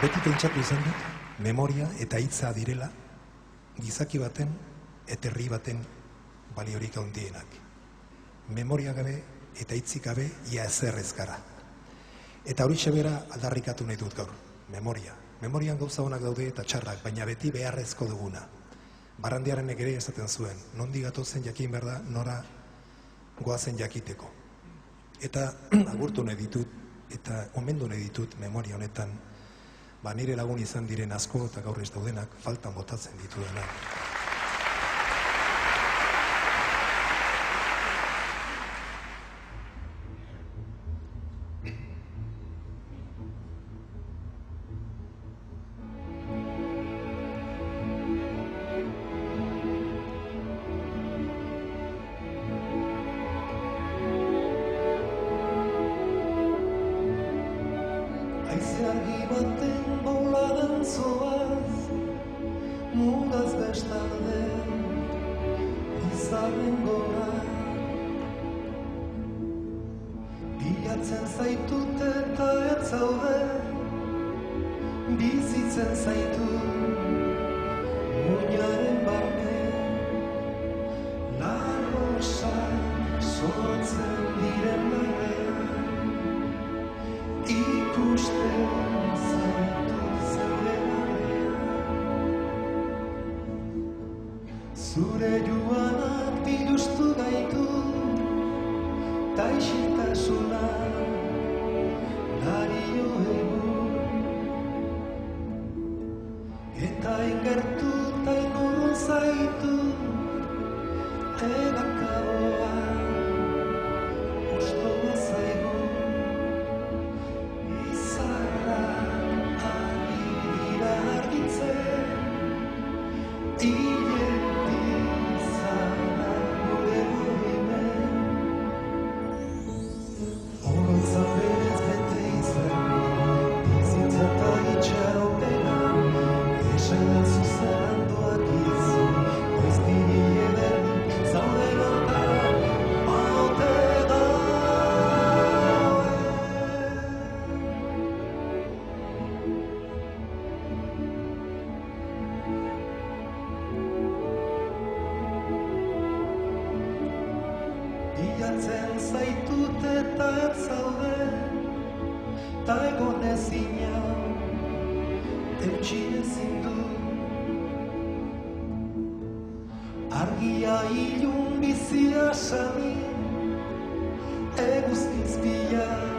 Beti pentsatu izan dut, memoria eta hitza direla, gizaki baten eta herri baten baliorik handienak. Memoria gabe eta hitzik gabe ia ezer ez gara. Eta horixe bera aldarrikatu nahi dut gaur, memoria. Memorian gauza honak daude eta txarrak, baina beti beharrezko duguna. Barandiarenek ere esaten zuen, nondi gatozen jakin behar da, nora goazen jakiteko. Eta agurtu nahi ditut, eta omendu nahi ditut memoria honetan, nire lagun izan diren asko eta gaur ez daudenak faltan botatzen ditudenak. Argi baten boladan zoaz, mugaz bestalde, izaren gora. Bilatzen zaitut eta ez zaude, bizitzen zaitu, muinaren barne. Larrosak sortzen diren nahian, ikusten zaitu zeure zure joanak bilustu gaitu, ta isiltasuna dario egun. Eta ingertu ta inurun zaitu, edakaboa ustoa zaigu. Bilatzen zaitut eta ez zaude, ta egon ezina, eutsi ezin du. Argia ilun bizia sami, eguzkiz bila.